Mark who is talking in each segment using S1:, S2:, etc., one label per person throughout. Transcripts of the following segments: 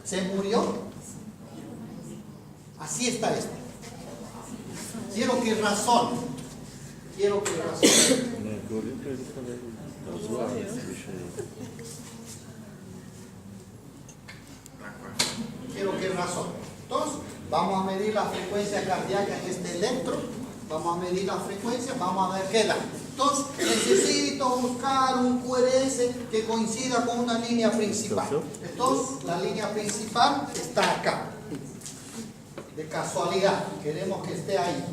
S1: ¿Se murió? Así está esto. Quiero que razone. Quiero que razone. Quiero que razone. Entonces, vamos a medir la frecuencia cardíaca en este electro. Vamos a medir la frecuencia, vamos a ver qué da. Entonces, necesito buscar un QRS que coincida con una línea principal. Entonces, la línea principal está acá. De casualidad, queremos que esté ahí.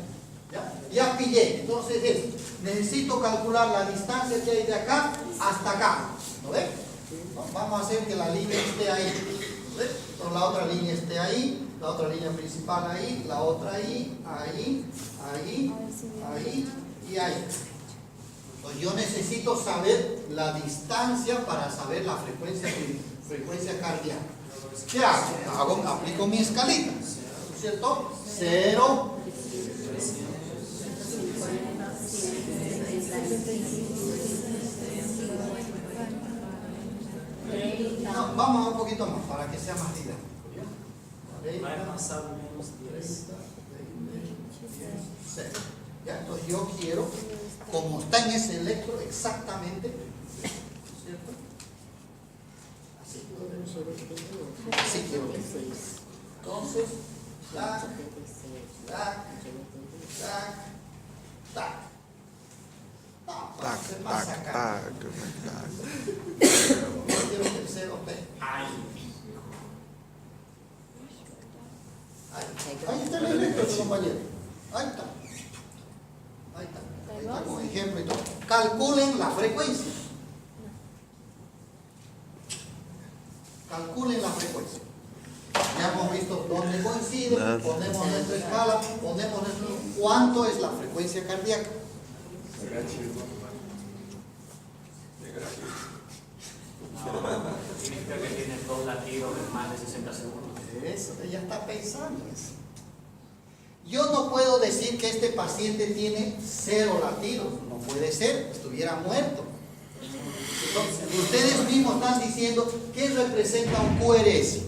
S1: Ya pillé. Entonces, necesito calcular la distancia que hay de acá hasta acá. ¿Lo ven? Vamos a hacer que la línea esté ahí. ¿Lo ven? Entonces, la otra línea esté ahí. La otra línea principal ahí, la otra ahí, ahí y ahí. Entonces yo necesito saber la distancia para saber la frecuencia cardíaca. ¿Qué hago? Aplico mi escalita, ¿cierto? 0. No, vamos un poquito más para que sea más didáctico. ¿Ya? Entonces yo quiero, como está en ese electro exactamente, ¿cierto? Así quiero que sea. Entonces, tac, tac, tac, tac. Yo quiero que el 0 ahí. Ahí está el electro, compañero. Ahí está. Ahí está como ejemplo y todo. Calculen la frecuencia. Calculen la frecuencia. Ya hemos visto dónde coincide, ponemos nuestra escala, ponemos cuánto es la frecuencia cardíaca.
S2: Significa que tiene 2 latidos en más de 60 segundos.
S1: Eso, ella está pensando eso. Yo no puedo decir que este paciente tiene 0 latidos. No puede ser, estuviera muerto. Entonces, ustedes mismos están diciendo ¿qué representa un QRS?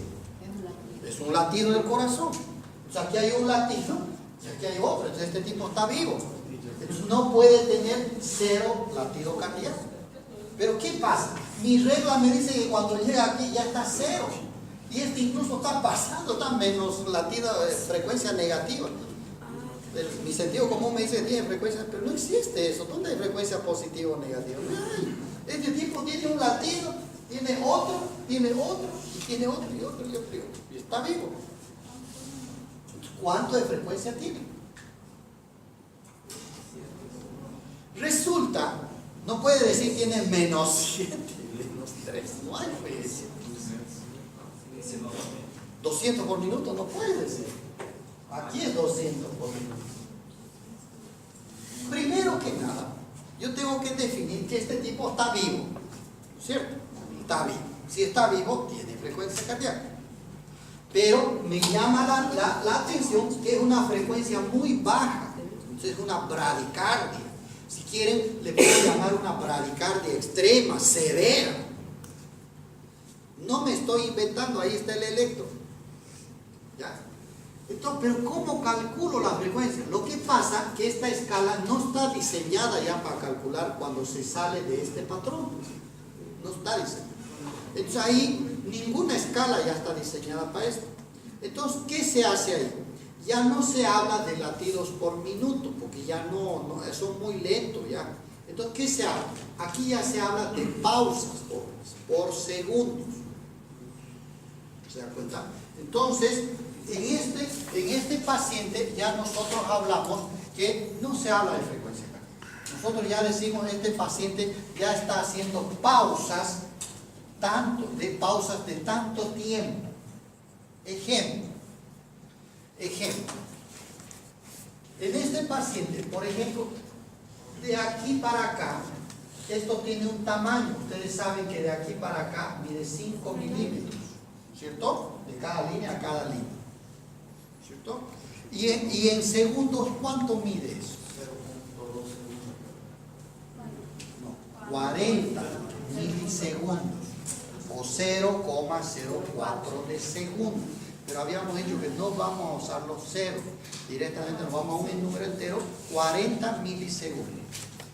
S1: Es un latido del corazón. O sea, aquí hay un latido y aquí hay otro. Entonces este tipo está vivo. Entonces no puede tener 0 latido cardíaco. Pero ¿qué pasa? Mi regla me dice que cuando llega aquí ya está 0. Y este incluso está pasando, está menos latido, frecuencia negativa. Mi sentido común me dice que tiene frecuencia, pero no existe eso. ¿Dónde hay frecuencia positiva o negativa? No hay. Este tipo tiene un latido, tiene otro, y tiene otro, y otro. Y está vivo. ¿Cuánto de frecuencia tiene? Resulta, no puede decir tiene menos 7, menos 3. No hay frecuencia. 200 por minuto no puede decir. Aquí es 200 por minuto. Primero que nada, yo tengo que definir que este tipo está vivo, ¿cierto? Está vivo. Si está vivo, tiene frecuencia cardíaca. Pero me llama la atención que es una frecuencia muy baja. Entonces es una bradicardia. Si quieren, le puedo llamar una bradicardia extrema, severa. No me estoy inventando, ahí está el electro. ¿Ya? Entonces, pero ¿cómo calculo la frecuencia? Lo que pasa es que esta escala no está diseñada ya para calcular cuando se sale de este patrón. No está diseñada. Entonces ahí ninguna escala ya está diseñada para esto. Entonces, ¿qué se hace ahí? Ya no se habla de latidos por minuto, porque ya no son muy lentos ya. Entonces, ¿qué se habla? Aquí ya se habla de pausas por segundos. ¿Se da cuenta? Entonces, en este paciente ya nosotros hablamos que no se habla de frecuencia cardíaca. Nosotros ya decimos este paciente ya está haciendo pausas de tanto tiempo. Ejemplo. En este paciente, por ejemplo, de aquí para acá, esto tiene un tamaño. Ustedes saben que de aquí para acá mide 5 milímetros, ¿cierto? De cada línea a cada línea, ¿cierto? Y en segundos, ¿cuánto mide eso? 0.2 segundos. No, 40 milisegundos. o 0,04 de segundo. Pero habíamos dicho que no vamos a usar los ceros, directamente nos vamos a un número entero, 40 milisegundos.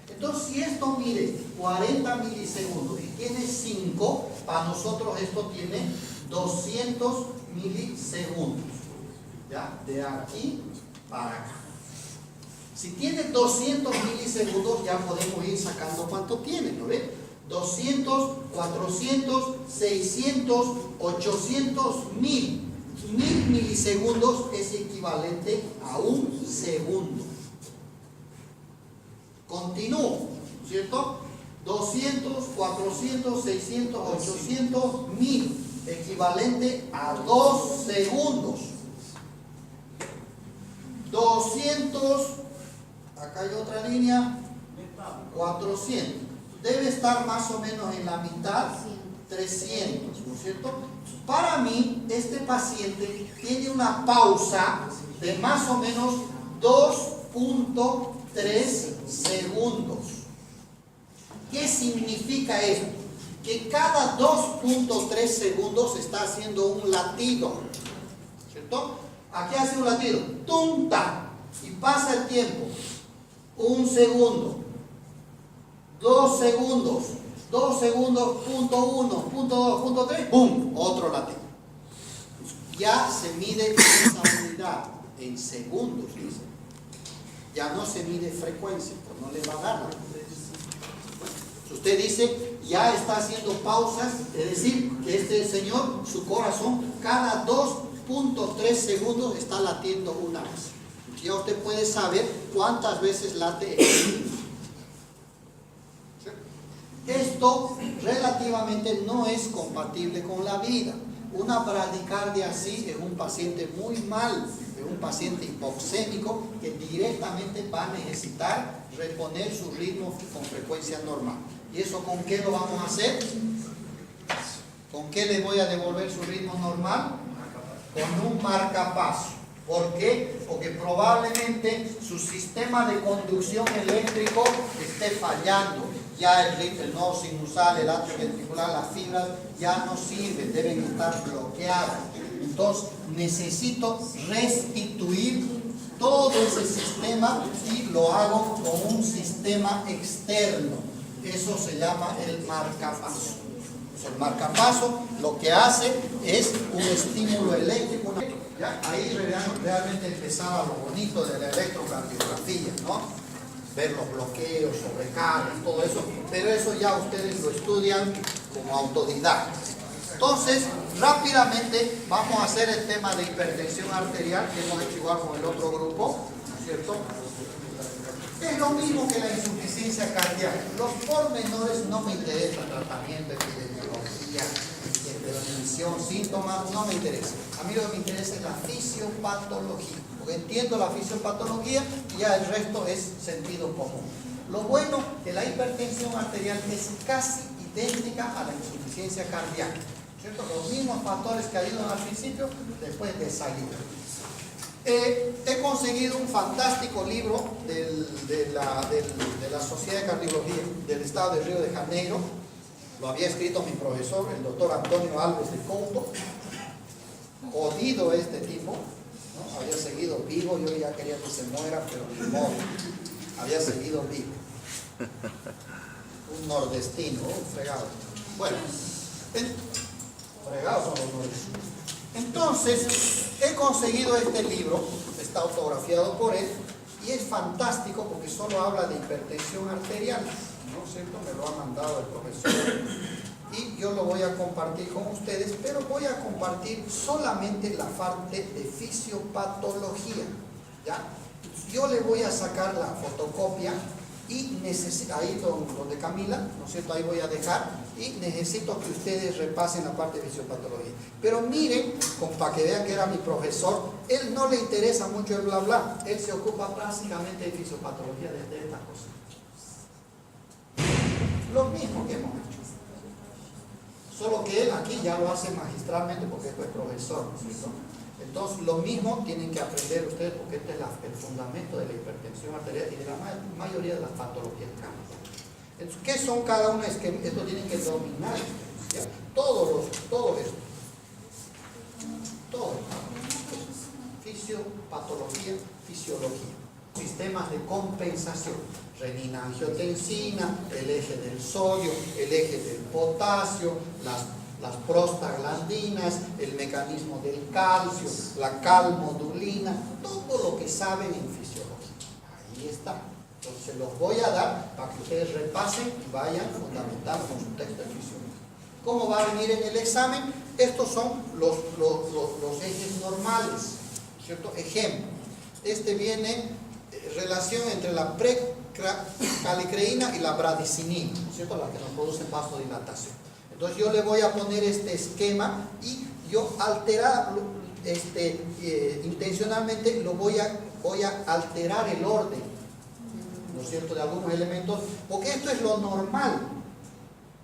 S1: Entonces, si esto mide 40 milisegundos y tiene 5, para nosotros esto tiene 200 milisegundos. ¿Ya? De aquí para acá. Si tiene 200 milisegundos, ya podemos ir sacando cuánto tiene, ¿no ven? 200, 400, 600, 800, 1000. 1000 milisegundos es equivalente a un segundo. Continúo, ¿cierto? 200, 400, 600, 800, 1000, equivalente a 2 segundos. 200, acá hay otra línea, 400. Debe estar más o menos en la mitad, 300, ¿no es cierto? Para mí, este paciente tiene una pausa de más o menos 2.3 segundos. ¿Qué significa esto? Que cada 2.3 segundos está haciendo un latido, ¿cierto? Aquí hace un latido, ¡tum-ta! Y pasa el tiempo, 1 segundo, 2 segundos, 2 segundos, punto 1, punto 2, punto 3, ¡pum! Otro latido. Ya se mide esa unidad en segundos, dice. Ya no se mide frecuencia, pues no le va a dar. Si usted dice, ya está haciendo pausas, es decir, que este señor, su corazón, cada 2.3 segundos está latiendo una vez. Ya usted puede saber cuántas veces late el minuto. Esto relativamente no es compatible con la vida. Una bradicardia así es un paciente muy mal, es un paciente hipoxémico que directamente va a necesitar reponer su ritmo con frecuencia normal. ¿Y eso con qué lo vamos a hacer? ¿Con qué le voy a devolver su ritmo normal? Con un marcapaso. ¿Por qué? Porque probablemente su sistema de conducción eléctrico esté fallando. Ya el nodo sinusal, el atrio ventricular, las fibras ya no sirven, deben estar bloqueadas. Entonces necesito restituir todo ese sistema y lo hago con un sistema externo. Eso se llama el marcapaso. El marcapaso lo que hace es un estímulo eléctrico. ¿Ya? Ahí realmente empezaba lo bonito de la electrocardiografía, ¿no? Ver los bloqueos, sobrecargas, todo eso, pero eso ya ustedes lo estudian como autodidactas. Entonces, rápidamente vamos a hacer el tema de hipertensión arterial, que hemos hecho igual con el otro grupo, ¿no es cierto? Es lo mismo que la insuficiencia cardíaca. Los pormenores no me interesan, tratamiento, epidemiología, prevención, síntomas, no me interesa. A mí lo que me interesa es la fisiopatología. Porque entiendo la fisiopatología y ya el resto es sentido común. Lo bueno que la hipertensión arterial es casi idéntica a la insuficiencia cardíaca, ¿cierto? Los mismos factores que ayudan al principio, después desayudan. He conseguido un fantástico libro de la Sociedad de Cardiología del Estado de Río de Janeiro. Lo había escrito mi profesor, el doctor Antonio Alves de Couto. Jodido este tipo, ¿no? Había seguido vivo, yo ya quería que se muera, pero ni modo. Había seguido vivo. Un nordestino, un fregado. Bueno, fregados son los nordestinos. Entonces, he conseguido este libro, está autografiado por él, y es fantástico porque solo habla de hipertensión arterial, ¿no es cierto? Me lo ha mandado el profesor y yo lo voy a compartir con ustedes, pero voy a compartir solamente la parte de fisiopatología, ¿ya? Yo le voy a sacar la fotocopia y necesito, ahí donde Camila, ¿no es cierto? Ahí voy a dejar y necesito que ustedes repasen la parte de fisiopatología. Pero miren, para que vean que era mi profesor, él no le interesa mucho el bla bla, él se ocupa básicamente de fisiopatología de esta cosa. Lo mismo que hemos hecho. Solo que él aquí ya lo hace magistralmente porque es profesor, ¿no es cierto? Entonces lo mismo tienen que aprender ustedes porque este es el fundamento de la hipertensión arterial y de la mayoría de las patologías cardíacas. Entonces, ¿qué son cada una? Es que esto tienen que dominar. ¿ya? Todo esto. Todo. Fisiopatología, fisiología. Sistemas de compensación. Renina, angiotensina, el eje del sodio, el eje del potasio, las prostaglandinas, el mecanismo del calcio, la calmodulina, todo lo que saben en fisiología. Ahí está. Entonces los voy a dar para que ustedes repasen y vayan fundamentando con su texto de fisiología. ¿Cómo va a venir en el examen? Estos son los ejes normales, ¿cierto? Ejemplo. Este viene relación entre la precalicreína y la bradicinina, ¿cierto? La que nos produce vasodilatación. Entonces yo le voy a poner este esquema y yo intencionalmente lo voy a alterar el orden, ¿no es cierto?, de algunos elementos, porque esto es lo normal.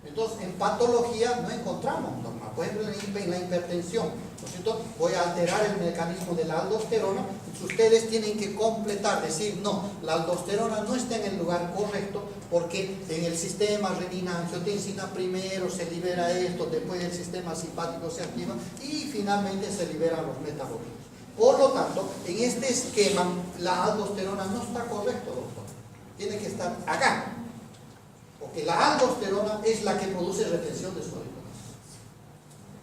S1: Entonces en patología no encontramos normal. Por ejemplo, en la hipertensión, ¿no es cierto?, voy a alterar el mecanismo de la aldosterona. Entonces ustedes tienen que completar, decir, no, la aldosterona no está en el lugar correcto, porque en el sistema renina angiotensina primero se libera esto, después el sistema simpático se activa y finalmente se liberan los metabolitos. Por lo tanto, en este esquema la aldosterona no está correcto, doctor. Tiene que estar acá, porque la aldosterona es la que produce retención de sólido.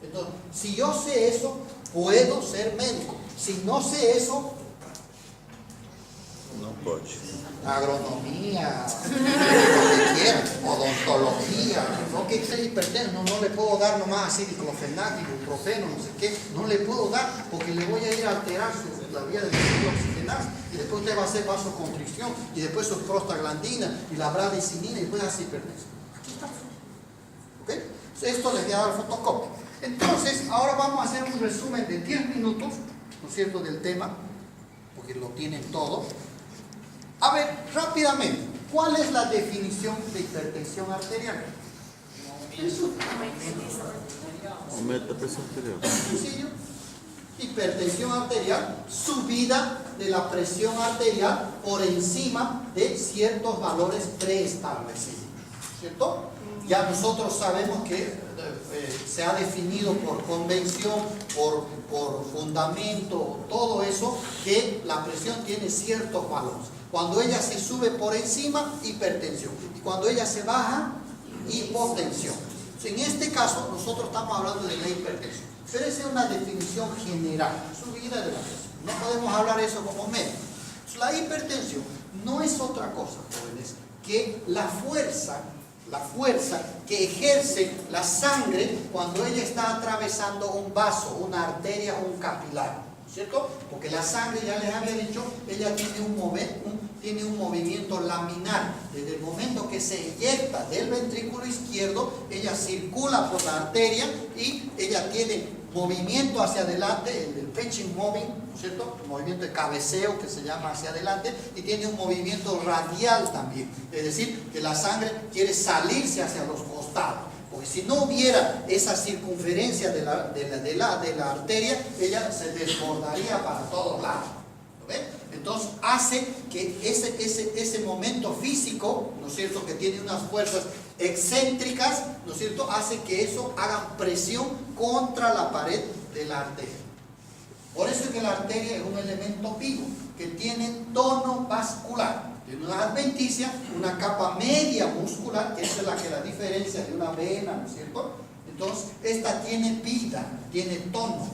S1: Entonces, si yo sé eso, puedo ser médico. Si no sé eso,
S3: no puedo.
S1: Agronomía, lo que quieran, odontología, no que esté hipertenso, no le puedo dar nomás así diclofenac, ibuprofeno, no sé qué, no le puedo dar porque le voy a ir a alterar la vía del ciclo oxigenase y después usted va a hacer vasoconstricción y después su prostaglandina y la bradicinina y después hace hipertensión. Aquí está. ¿Ok? Esto les voy a dar fotocopia. Entonces, ahora vamos a hacer un resumen de 10 minutos, ¿no es cierto?, del tema, porque lo tienen todo. A ver, rápidamente, ¿cuál es la definición de hipertensión arterial?
S3: Aumenta la presión arterial.
S1: Sencillo. Hipertensión arterial, subida de la presión arterial por encima de ciertos valores preestablecidos, ¿cierto? Ya nosotros sabemos que se ha definido por convención, por fundamento, todo eso, que la presión tiene ciertos valores. Cuando ella se sube por encima, hipertensión. Y cuando ella se baja, hipotensión. En este caso, nosotros estamos hablando de la hipertensión. Pero esa es una definición general, subida de la presión. No podemos hablar eso como médico. La hipertensión no es otra cosa, jóvenes, que la fuerza que ejerce la sangre cuando ella está atravesando un vaso, una arteria o un capilar, ¿cierto? Porque la sangre, ya les había dicho, ella tiene un movimiento laminar. Desde el momento que se eyecta del ventrículo izquierdo, ella circula por la arteria y ella tiene movimiento hacia adelante, el pitching moving, ¿cierto? El movimiento de cabeceo que se llama hacia adelante, y tiene un movimiento radial también, es decir, que la sangre quiere salirse hacia los costados, porque si no hubiera esa circunferencia de la arteria, ella se desbordaría para todos lados. ¿Lo ven? Entonces hace que ese momento físico, ¿no es cierto?, que tiene unas fuerzas excéntricas, ¿no es cierto?, hace que eso haga presión contra la pared de la arteria. Por eso es que la arteria es un elemento vivo, que tiene tono vascular. Tiene una adventicia, una capa media muscular, que esa es la que la diferencia de una vena, ¿no es cierto? Entonces, esta tiene vida, tiene tono.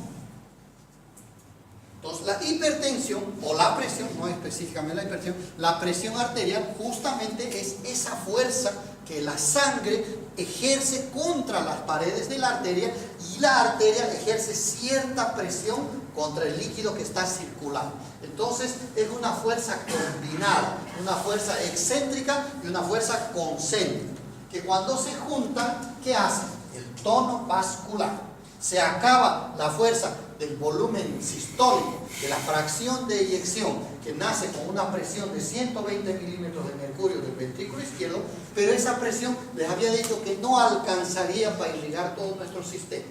S1: Entonces, la hipertensión o la presión, no específicamente la hipertensión, la presión arterial justamente es esa fuerza que la sangre ejerce contra las paredes de la arteria, y la arteria ejerce cierta presión contra el líquido que está circulando. Entonces es una fuerza combinada, una fuerza excéntrica y una fuerza concéntrica, que cuando se juntan, ¿qué hacen? El tono vascular. Se acaba la fuerza del volumen sistólico, de la fracción de eyección, que nace con una presión de 120 milímetros de mercurio del ventrículo izquierdo, pero esa presión les había dicho que no alcanzaría para irrigar todo nuestro sistema.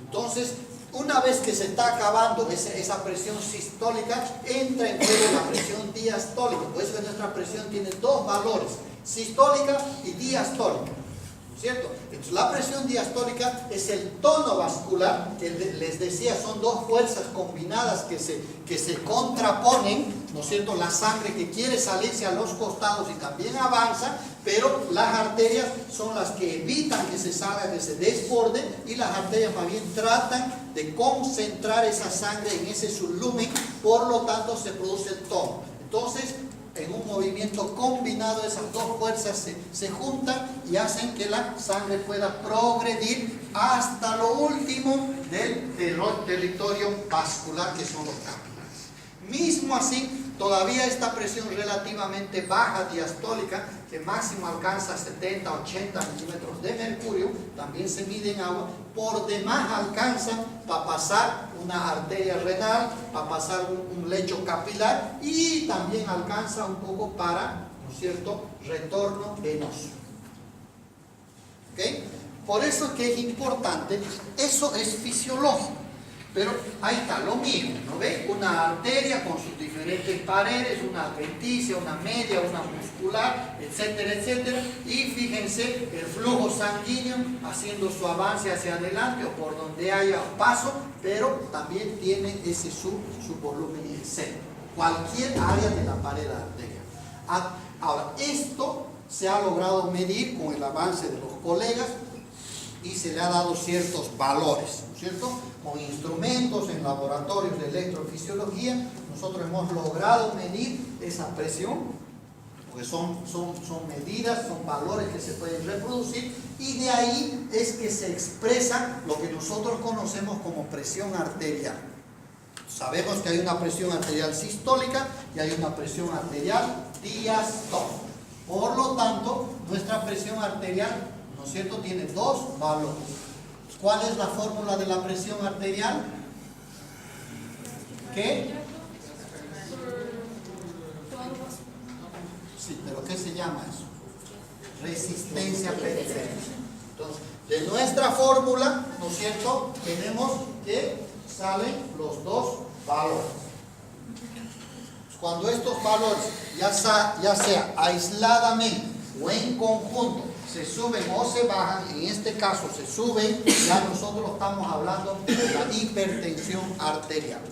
S1: Entonces, una vez que se está acabando esa presión sistólica, entra en juego la presión diastólica. Por eso que nuestra presión tiene dos valores, sistólica y diastólica. ¿cierto? Entonces, la presión diastólica es el tono vascular, que les decía, son dos fuerzas combinadas que se contraponen, ¿no es cierto? La sangre que quiere salirse a los costados y también avanza, pero las arterias son las que evitan que se salga, que se desborde, y las arterias más bien tratan de concentrar esa sangre en ese sublumen, por lo tanto se produce el tono. Entonces, en un movimiento combinado, esas dos fuerzas se juntan y hacen que la sangre pueda progredir hasta lo último del territorio vascular, que son los capilares. Mismo así, todavía esta presión relativamente baja diastólica, que máximo alcanza 70, 80 milímetros de mercurio, también se mide en agua, por demás alcanza para pasar una arteria renal, para pasar un lecho capilar, y también alcanza un poco para, ¿no es cierto?, retorno venoso. ¿Ok? Por eso es que es importante, eso es fisiológico. Pero ahí está, lo mismo, ¿no ve? Una arteria con sus diferentes paredes, una adventicia, una media, una muscular, etcétera, etcétera. Y fíjense el flujo sanguíneo haciendo su avance hacia adelante o por donde haya paso, pero también tiene ese su volumen en cero. Cualquier área de la pared arterial. Ahora, esto se ha logrado medir con el avance de los colegas y se le ha dado ciertos valores, ¿no es cierto? Con instrumentos en laboratorios de electrofisiología, nosotros hemos logrado medir esa presión, porque son medidas, son valores que se pueden reproducir, y de ahí es que se expresa lo que nosotros conocemos como presión arterial. Sabemos que hay una presión arterial sistólica y hay una presión arterial diastólica. Por lo tanto, nuestra presión arterial, ¿no es cierto?, tiene dos valores. ¿Cuál es la fórmula de la presión arterial? ¿Qué? Sí, pero ¿qué se llama eso? Resistencia periférica. Entonces, de nuestra fórmula, ¿no es cierto?, tenemos que salen los dos valores. Cuando estos valores, ya sea aisladamente o en conjunto, se suben o se bajan, en este caso se suben, ya nosotros estamos hablando de la hipertensión arterial.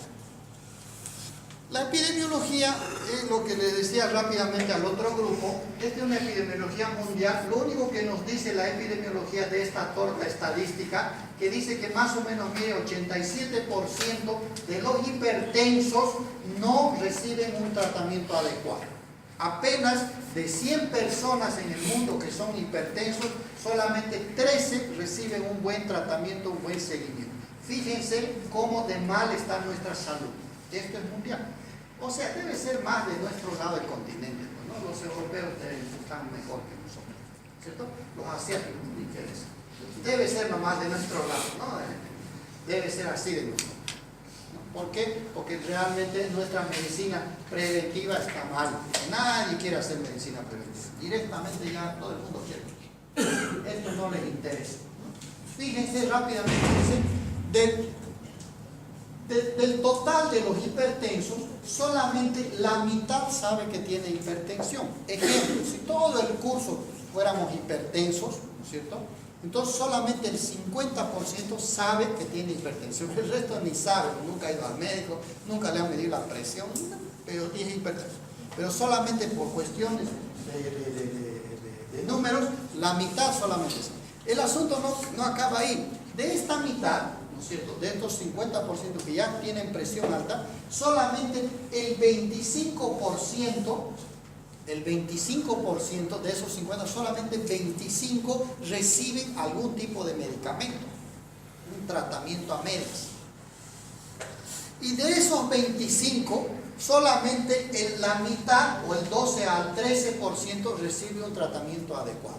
S1: La epidemiología es lo que les decía rápidamente al otro grupo. Esta es una epidemiología mundial. Lo único que nos dice la epidemiología de esta torta estadística, que dice que más o menos, mire, 87% de los hipertensos no reciben un tratamiento adecuado. Apenas de 100 personas en el mundo que son hipertensos, solamente 13 reciben un buen tratamiento, un buen seguimiento. Fíjense cómo de mal está nuestra salud. Esto es mundial. O sea, debe ser más de nuestro lado del continente, ¿no? Los europeos están mejor que nosotros, ¿cierto? Los asiáticos, ni qué decir. Debe ser nomás de nuestro lado, ¿no? Debe ser así de nosotros. ¿Por qué? Porque realmente nuestra medicina preventiva está mal. Nadie quiere hacer medicina preventiva. Directamente ya todo el mundo quiere. Esto no les interesa. Fíjense rápidamente, del total de los hipertensos, solamente la mitad sabe que tiene hipertensión. Ejemplo, si todo el curso fuéramos hipertensos, ¿no es cierto?, entonces solamente el 50% sabe que tiene hipertensión. El resto ni sabe, nunca ha ido al médico, nunca le han medido la presión, pero tiene hipertensión. Pero solamente por cuestiones de números, la mitad solamente sabe. El asunto no acaba ahí. De esta mitad, ¿no es cierto?, de estos 50% que ya tienen presión alta, solamente el 25% de esos 50, solamente 25 reciben algún tipo de medicamento, un tratamiento a medias. Y de esos 25, solamente la mitad o el 12 al 13% recibe un tratamiento adecuado.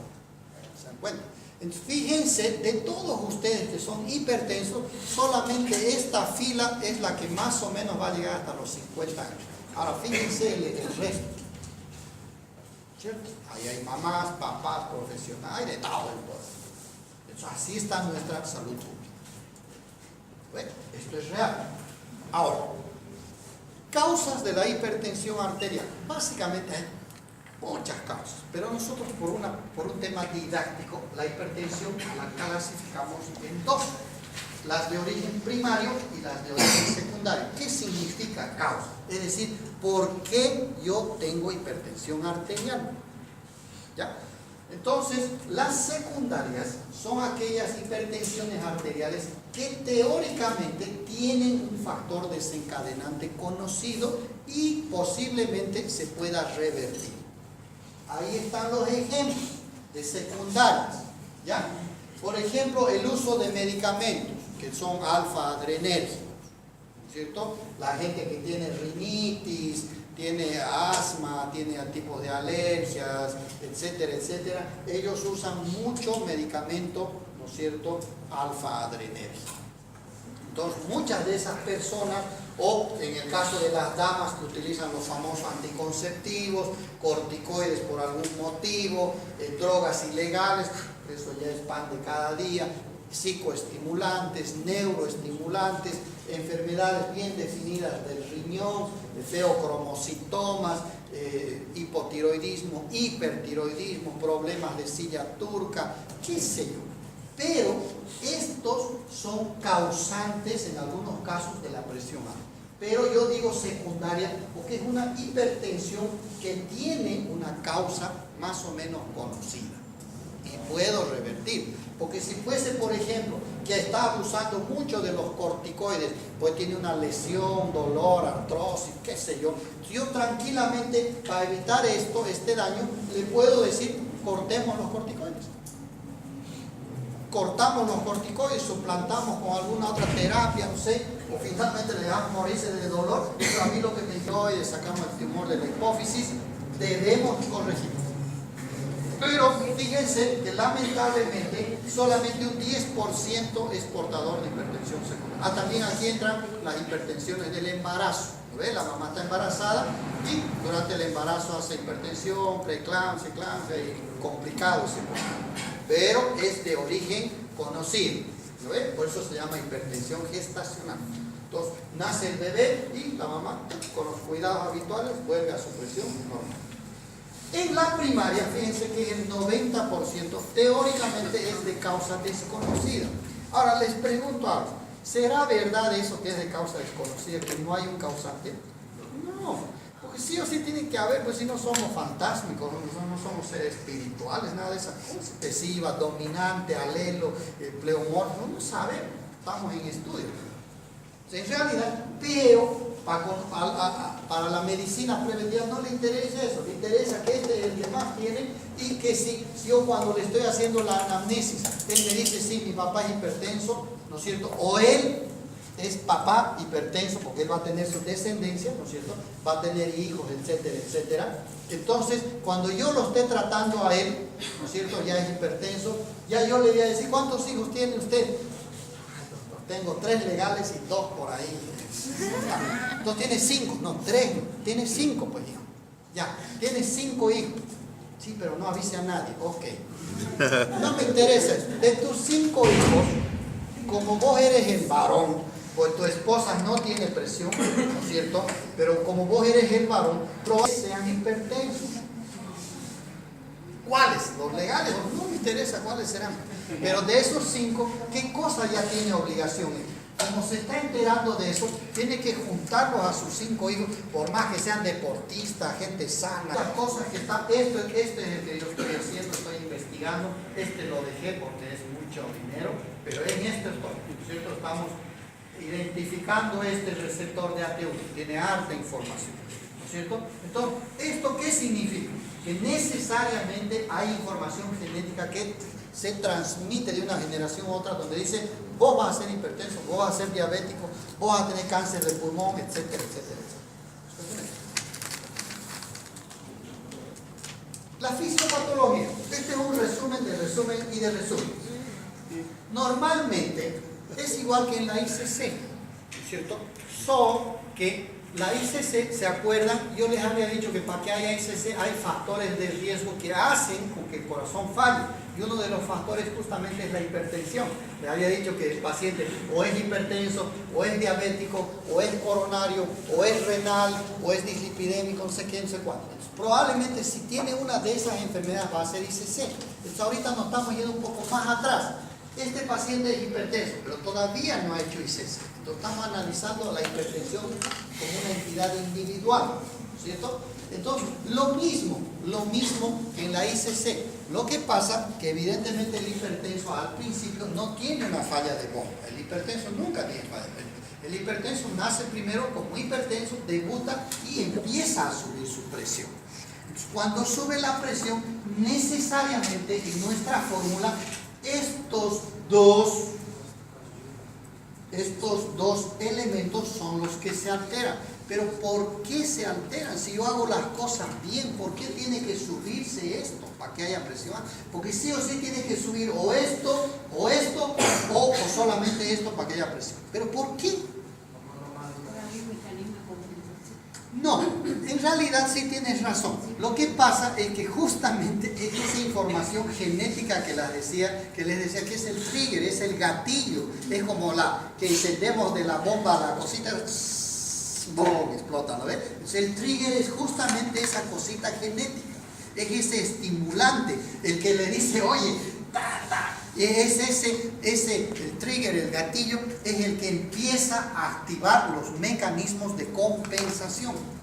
S1: ¿Se dan cuenta? Entonces, fíjense, de todos ustedes que son hipertensos, solamente esta fila es la que más o menos va a llegar hasta los 50 años. Ahora, fíjense el resto. ¿Cierto? Ahí hay mamás, papás, profesionales, hay de todo el mundo. Entonces, así está nuestra salud pública. Bueno, esto es real. Ahora, causas de la hipertensión arterial. Básicamente, muchas causas, pero nosotros por un tema didáctico, la hipertensión la clasificamos en dos, las de origen primario y las de origen secundario. ¿Qué significa causa? Es decir, ¿por qué yo tengo hipertensión arterial? ¿Ya? Entonces, las secundarias son aquellas hipertensiones arteriales que teóricamente tienen un factor desencadenante conocido y posiblemente se pueda revertir. Ahí están los ejemplos de secundarias, ¿ya? Por ejemplo, el uso de medicamentos que son alfa-adrenérgicos, ¿cierto? La gente que tiene rinitis, tiene asma, tiene tipos de alergias, etcétera, etcétera, ellos usan mucho medicamento, ¿no es cierto?, alfa-adrenérgico. Entonces, muchas de esas personas, o en el caso de las damas que utilizan los famosos anticonceptivos, corticoides por algún motivo, drogas ilegales, eso ya es pan de cada día, psicoestimulantes, neuroestimulantes, enfermedades bien definidas del riñón, feocromocitomas, hipotiroidismo, hipertiroidismo, problemas de silla turca, qué sé yo. Pero estos son causantes en algunos casos de la presión alta. Pero yo digo secundaria porque es una hipertensión que tiene una causa más o menos conocida y puedo revertir. Porque si fuese, por ejemplo, que está abusando mucho de los corticoides, pues tiene una lesión, dolor, artrosis, qué sé yo, yo tranquilamente, para evitar este daño, le puedo decir, cortemos los corticoides. Cortamos los corticoides, suplantamos con alguna otra terapia, no sé, o finalmente le dejamos morirse de dolor. Pero a mí lo que me dio es sacamos el tumor de la hipófisis, debemos corregir. Pero fíjense que lamentablemente solamente un 10% es portador de hipertensión secundaria. También aquí entran las hipertensiones del embarazo. ¿Ves? La mamá está embarazada y durante el embarazo hace hipertensión, preeclampsia, y complicado ese proceso. Pero es de origen conocido. ¿Lo ves? Por eso se llama hipertensión gestacional. Entonces nace el bebé y la mamá, con los cuidados habituales, vuelve a su presión normal. En la primaria, fíjense que el 90% teóricamente es de causa desconocida. Ahora les pregunto algo, ¿será verdad eso que es de causa desconocida, que no hay un causante? No, porque sí o sí tiene que haber, pues si no somos fantásmicos, no somos seres espirituales, nada de esas cosas. Excesiva, dominante, alelo, pleomorfo, no sabemos, estamos en estudio. En realidad, pero para la medicina preventiva no le interesa eso, le interesa que este es el que más tiene y que si yo cuando le estoy haciendo la anamnesis, él me dice, sí, mi papá es hipertenso, ¿no es cierto? O él es papá hipertenso porque él va a tener su descendencia, ¿no es cierto? Va a tener hijos, etcétera, etcétera. Entonces, cuando yo lo esté tratando a él, ¿no es cierto? Ya es hipertenso, ya yo le voy a decir, ¿cuántos hijos tiene usted? Tengo 3 legales y 2 por ahí. Entonces tiene 5, no 3, tiene 5 pues hijo. Ya, tiene 5 hijos. Sí, pero no avise a nadie, ok. No me interesa eso. De tus 5 hijos, como vos eres el varón, pues tu esposa no tiene presión, ¿no es cierto? Pero como vos eres el varón, probablemente sean hipertensos. ¿Cuáles? Los legales, no me interesa cuáles serán. Pero de esos 5, ¿qué cosa ya tiene obligación? Como se está enterando de eso, tiene que juntarlos a sus 5 hijos, por más que sean deportistas, gente sana. Las cosas que están, este es el que yo estoy haciendo, estoy investigando, lo dejé porque es mucho dinero, pero en esto estoy, ¿cierto? Estamos identificando este receptor de AT1, tiene harta información, ¿no es cierto? Entonces, ¿esto qué significa? Que necesariamente hay información genética que se transmite de una generación a otra, donde dice, vos vas a ser hipertenso, vos vas a ser diabético, vos vas a tener cáncer de pulmón, etcétera, etcétera, etcétera. La fisiopatología, este es un resumen de resumen y de resumen. Normalmente es igual que en la ICC, ¿no es cierto? Solo que la ICC, ¿se acuerdan? Yo les había dicho que para que haya ICC hay factores de riesgo que hacen con que el corazón falle. y uno de los factores justamente es la hipertensión. Le había dicho que el paciente o es hipertenso, o es diabético, o es coronario, o es renal, o es dislipidémico, no sé qué, no sé cuánto. Entonces, probablemente si tiene una de esas enfermedades va a ser ICC. Entonces ahorita nos estamos yendo un poco más atrás. Este paciente es hipertenso, pero todavía no ha hecho ICC. Entonces estamos analizando la hipertensión como una entidad individual, ¿cierto? Entonces, lo mismo en la ICC. Lo que pasa que evidentemente el hipertenso al principio no tiene una falla de bomba. El hipertenso nunca tiene falla de bomba. El hipertenso nace primero como hipertenso, debuta y empieza a subir su presión. Entonces, cuando sube la presión, necesariamente en nuestra fórmula, estos dos elementos son los que se alteran. Pero ¿por qué se alteran? Si yo hago las cosas bien, ¿por qué tiene que subirse esto para que haya presión? Porque sí o sí tiene que subir o esto, o solamente esto para que haya presión. ¿Pero por qué? No, en realidad sí tienes razón. Lo que pasa es que justamente es esa información genética que les decía que es el trigger, es el gatillo. Es como la que encendemos de la bomba, la cosita, ¡boom!, explota, ¿no ves? El trigger es justamente esa cosita genética. Es ese estimulante, el que le dice, oye, es el trigger, el gatillo, es el que empieza a activar los mecanismos de compensación.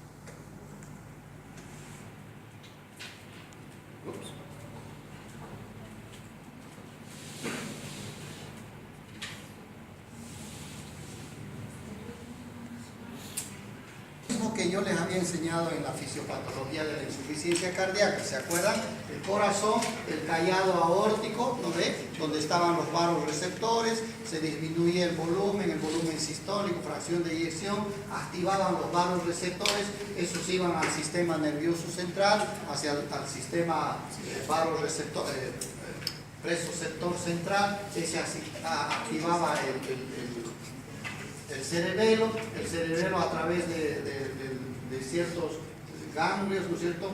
S1: Que yo les había enseñado en la fisiopatología de la insuficiencia cardíaca, ¿se acuerdan? El corazón, el callado aórtico, ¿no ve? Donde estaban los vasoreceptores, se disminuía el volumen sistólico, fracción de eyección, activaban los vasoreceptores, esos iban al sistema nervioso central, hacia el sistema presoceptor central, ese activaba el cerebelo a través de ciertos ganglios, ¿no es cierto?,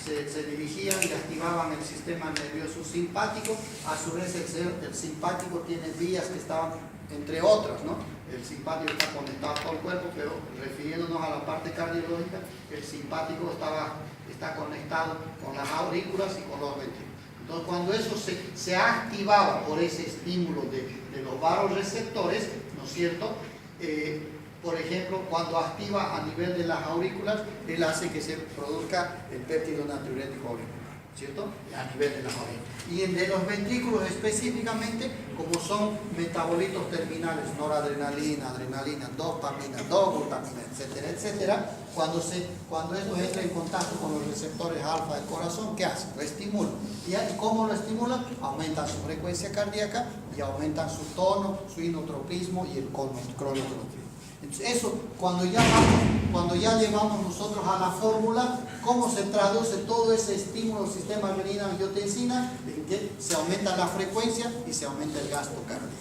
S1: se dirigían y activaban el sistema nervioso simpático. A su vez el simpático tiene vías que estaban, entre otras, ¿no? El simpático está conectado a todo el cuerpo, pero refiriéndonos a la parte cardiológica, el simpático está conectado con las aurículas y con los ventrículos. Entonces, cuando eso se activaba por ese estímulo de los vasoreceptores, ¿no es cierto?, por ejemplo, cuando activa a nivel de las aurículas, él hace que se produzca el péptido natriurético auricular, ¿cierto? A nivel de las aurículas. Y de los ventrículos específicamente, como son metabolitos terminales, noradrenalina, adrenalina, dopamina, dobutamina, etcétera, etcétera, cuando esto entra en contacto con los receptores alfa del corazón, ¿qué hace? Lo estimula. ¿Y cómo lo estimula? Aumentan su frecuencia cardíaca y aumentan su tono, su inotropismo y el cronotropismo. Entonces eso, cuando ya llevamos nosotros a la fórmula, ¿cómo se traduce todo ese estímulo al sistema renina-angiotensina? En que se aumenta la frecuencia y se aumenta el gasto cardíaco,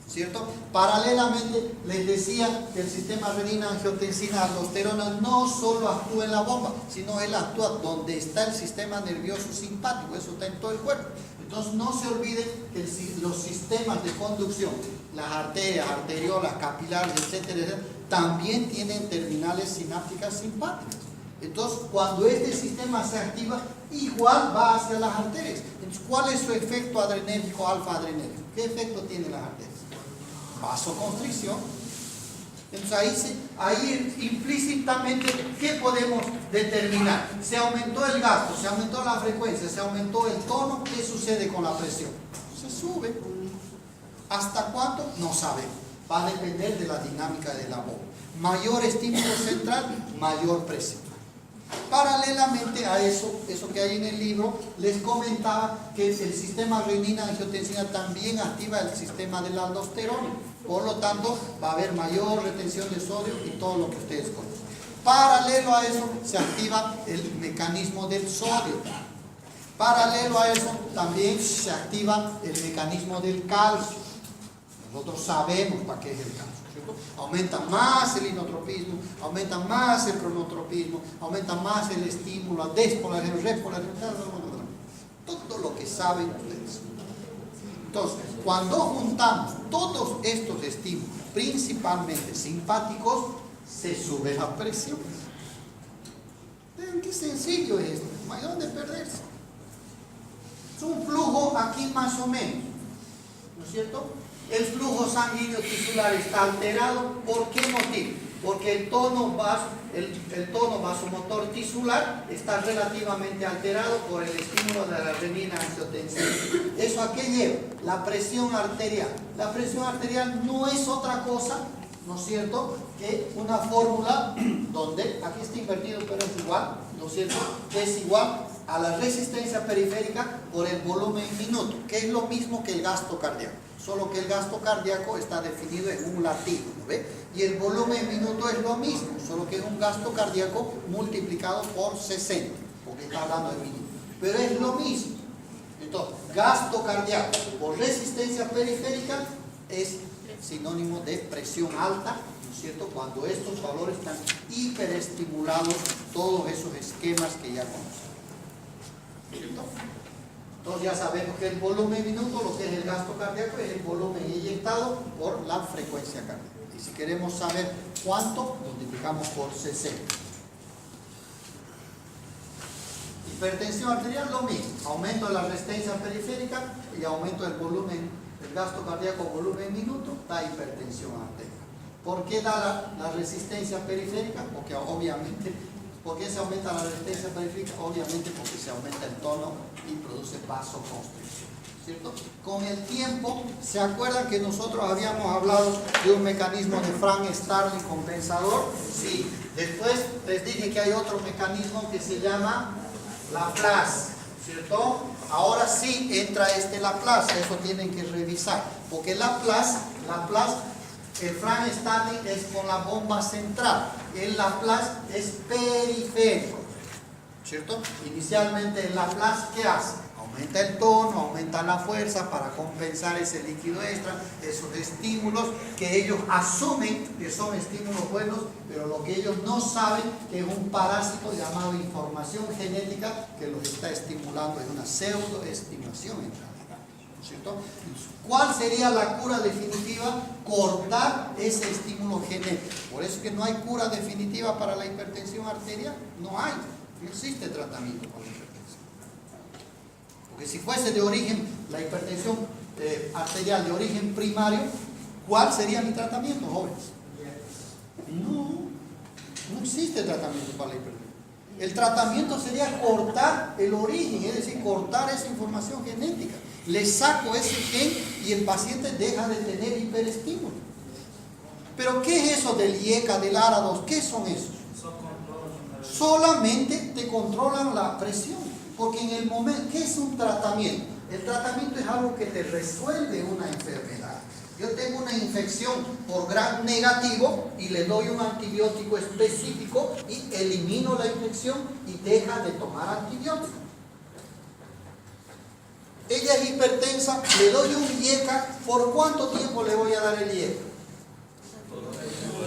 S1: ¿cierto? Paralelamente, les decía que el sistema renina-angiotensina-aldosterona no solo actúa en la bomba, sino él actúa donde está el sistema nervioso simpático, eso está en todo el cuerpo. Entonces no se olviden que los sistemas de conducción, las arterias, arteriolas, capilares, etcétera, etcétera, también tienen terminales sinápticas simpáticas. Entonces, cuando este sistema se activa, igual va hacia las arterias. Entonces, ¿cuál es su efecto adrenérgico, alfa-adrenérgico? ¿Qué efecto tienen las arterias? Vasoconstricción. Entonces, ahí implícitamente, ¿qué podemos determinar? Se aumentó el gasto, se aumentó la frecuencia, se aumentó el tono. ¿Qué sucede con la presión? Se sube. ¿Hasta cuánto? No sabemos. Va a depender de la dinámica de la bomba. Mayor estímulo central, mayor presión. Paralelamente a eso que hay en el libro, les comentaba que el sistema renina-angiotensina también activa el sistema de la aldosterona. Por lo tanto, va a haber mayor retención de sodio y todo lo que ustedes conocen. Paralelo a eso, se activa el mecanismo del sodio. Paralelo a eso, también se activa el mecanismo del calcio. Nosotros sabemos para qué es el calcio, ¿cierto? Aumenta más el inotropismo, aumenta más el cronotropismo, aumenta más el estímulo, la despolarización, repolarización. Todo lo que saben ustedes. Entonces, cuando juntamos todos estos estímulos, principalmente simpáticos, se sube la presión. Vean qué sencillo es esto, no hay dónde perderse. Es un flujo aquí más o menos, ¿no es cierto? El flujo sanguíneo tisular está alterado. ¿Por qué motivo? Porque el tono vasomotor tisular está relativamente alterado por el estímulo de la renina-angiotensina. ¿Eso a qué lleva? La presión arterial. La presión arterial no es otra cosa, ¿no es cierto?, que una fórmula donde, aquí está invertido pero es igual, ¿no es cierto?, que es igual a la resistencia periférica por el volumen en minuto, que es lo mismo que el gasto cardíaco, solo que el gasto cardíaco está definido en un latido, ¿no ve? Y el volumen en minuto es lo mismo, solo que es un gasto cardíaco multiplicado por 60, porque está hablando de minutos, pero es lo mismo. Entonces, gasto cardíaco por resistencia periférica es sinónimo de presión alta, ¿no es cierto?, cuando estos valores están hiperestimulados, todos esos esquemas que ya conocemos. ¿Cierto? Entonces ya sabemos que el volumen minuto, lo que es el gasto cardíaco, es el volumen inyectado por la frecuencia cardíaca. Y si queremos saber cuánto, multiplicamos por 60. Hipertensión arterial, lo mismo. Aumento de la resistencia periférica y aumento del volumen, el gasto cardíaco volumen minuto, da hipertensión arterial. ¿Por qué da la resistencia periférica? Porque obviamente... ¿Por qué se aumenta la resistencia periférica? Obviamente porque se aumenta el tono y produce vasoconstricción, ¿cierto? Con el tiempo, ¿se acuerdan que nosotros habíamos hablado de un mecanismo de Frank-Starling compensador? Sí. Después les dije que hay otro mecanismo que se llama Laplace, ¿cierto? Ahora sí entra Laplace, eso tienen que revisar, porque Laplace, el Frank-Starling es con la bomba central, el Laplace es periférico, ¿cierto? Inicialmente el Laplace, ¿qué hace? Aumenta el tono, aumenta la fuerza para compensar ese líquido extra, esos estímulos que ellos asumen que son estímulos buenos, pero lo que ellos no saben que es un parásito llamado información genética que los está estimulando, es una pseudoestimación en realidad, ¿cierto? ¿Cuál sería la cura definitiva? Cortar ese estímulo genético. Por eso es que no hay cura definitiva para la hipertensión arterial. No hay. No existe tratamiento para la hipertensión. Porque si fuese de origen, la hipertensión arterial de origen primario, ¿cuál sería mi tratamiento, jóvenes? No existe tratamiento para la hipertensión. El tratamiento sería cortar el origen, es decir, cortar esa información genética. Le saco ese gen y el paciente deja de tener hiperestímulo. Pero ¿qué es eso del IECA, del ARA2? ¿Qué son esos? Solamente te controlan la presión. Porque en el momento, ¿qué es un tratamiento? El tratamiento es algo que te resuelve una enfermedad. Yo tengo una infección por gram negativo y le doy un antibiótico específico y elimino la infección y deja de tomar antibiótico. Ella es hipertensa, le doy un IECA, ¿por cuánto tiempo le voy a dar el IECA?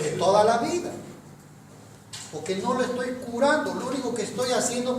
S1: De toda la vida. Porque no lo estoy curando, lo único que estoy haciendo